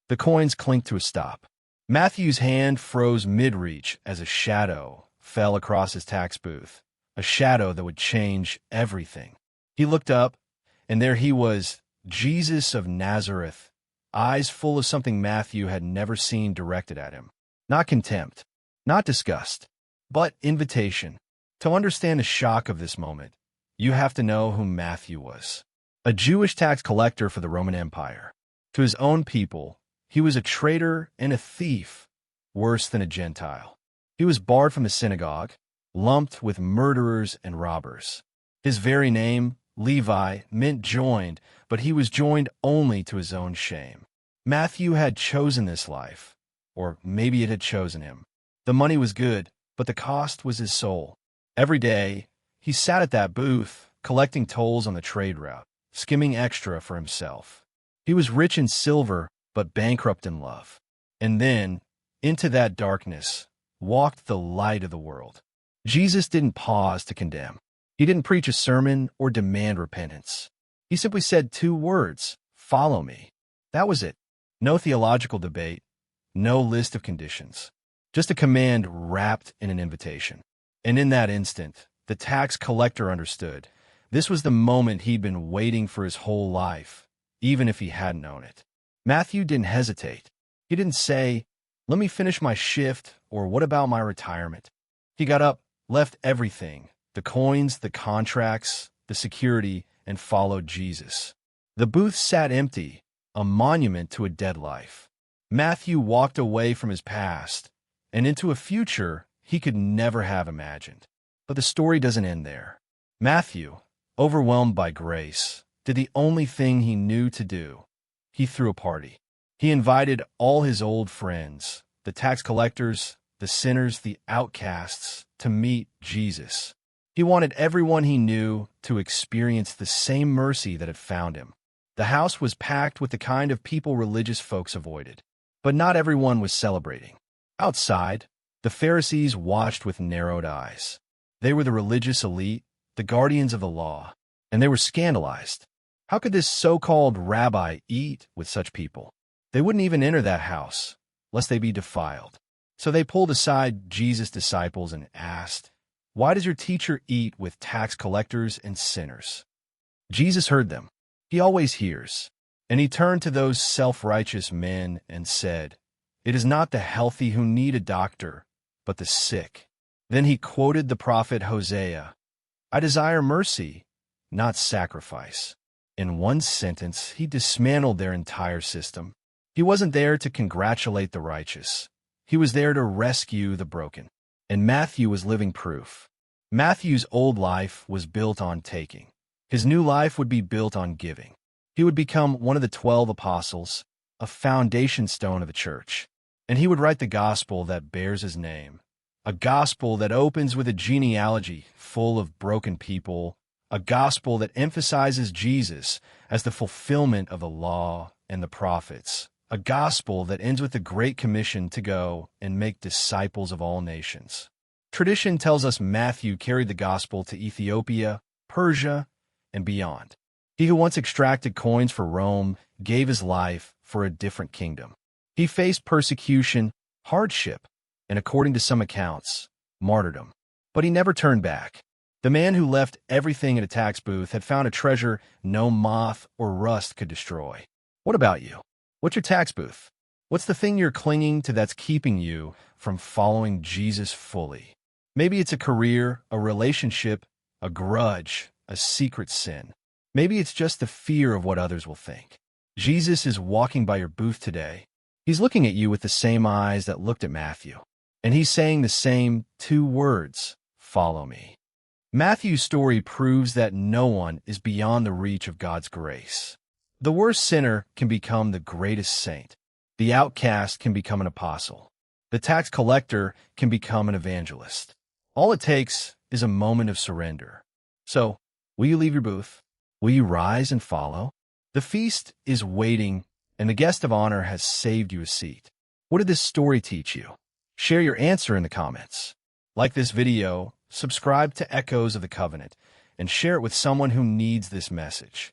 The coins clinked to a stop. Matthew's hand froze mid-reach as a shadow fell across his tax booth, a shadow that would change everything. He looked up, and there he was, Jesus of Nazareth, eyes full of something Matthew had never seen directed at him. Not contempt, not disgust, but invitation. To understand the shock of this moment, you have to know who Matthew was. A Jewish tax collector for the Roman Empire. To his own people, he was a traitor and a thief, worse than a Gentile. He was barred from the synagogue, lumped with murderers and robbers. His very name, Levi, meant joined, but he was joined only to his own shame. Matthew had chosen this life, or maybe it had chosen him. The money was good, but the cost was his soul. Every day, he sat at that booth, collecting tolls on the trade route, skimming extra for himself. He was rich in silver, but bankrupt in love. And then, into that darkness, walked the light of the world. Jesus didn't pause to condemn. He didn't preach a sermon or demand repentance. He simply said 2 words, "Follow me." That was it. No theological debate, no list of conditions. Just a command wrapped in an invitation. And in that instant, the tax collector understood. This was the moment he'd been waiting for his whole life, even if he hadn't known it. Matthew didn't hesitate. He didn't say, "Let me finish my shift," or "What about my retirement?" He got up, left everything, the coins, the contracts, the security, and followed Jesus. The booth sat empty, a monument to a dead life. Matthew walked away from his past and into a future he could never have imagined. But the story doesn't end there. Matthew, overwhelmed by grace, did the only thing he knew to do. He threw a party. He invited all his old friends, the tax collectors, the sinners, the outcasts, to meet Jesus. He wanted everyone he knew to experience the same mercy that had found him. The house was packed with the kind of people religious folks avoided. But not everyone was celebrating. Outside, the Pharisees watched with narrowed eyes. They were the religious elite, the guardians of the law, and they were scandalized. How could this so-called rabbi eat with such people? They wouldn't even enter that house, lest they be defiled. So they pulled aside Jesus' disciples and asked, "Why does your teacher eat with tax collectors and sinners?" Jesus heard them. He always hears. And he turned to those self-righteous men and said, "It is not the healthy who need a doctor, but the sick." Then he quoted the prophet Hosea, "I desire mercy, not sacrifice." In one sentence, he dismantled their entire system. He wasn't there to congratulate the righteous. He was there to rescue the broken. And Matthew was living proof. Matthew's old life was built on taking. His new life would be built on giving. He would become one of the 12 apostles, a foundation stone of the church. And he would write the gospel that bears his name, a gospel that opens with a genealogy full of broken people, a gospel that emphasizes Jesus as the fulfillment of the law and the prophets, a gospel that ends with the Great Commission to go and make disciples of all nations. Tradition tells us Matthew carried the gospel to Ethiopia, Persia, and beyond. He who once extracted coins for Rome gave his life for a different kingdom. He faced persecution, hardship, and according to some accounts, martyrdom. But he never turned back. The man who left everything in a tax booth had found a treasure no moth or rust could destroy. What about you? What's your tax booth? What's the thing you're clinging to that's keeping you from following Jesus fully? Maybe it's a career, a relationship, a grudge, a secret sin. Maybe it's just the fear of what others will think. Jesus is walking by your booth today. He's looking at you with the same eyes that looked at Matthew. And he's saying the same 2 words, "Follow me." Matthew's story proves that no one is beyond the reach of God's grace. The worst sinner can become the greatest saint. The outcast can become an apostle. The tax collector can become an evangelist. All it takes is a moment of surrender. So, will you leave your booth? Will you rise and follow? The feast is waiting, and the guest of honor has saved you a seat. What did this story teach you? Share your answer in the comments. Like this video, subscribe to Echoes of the Covenant, and share it with someone who needs this message.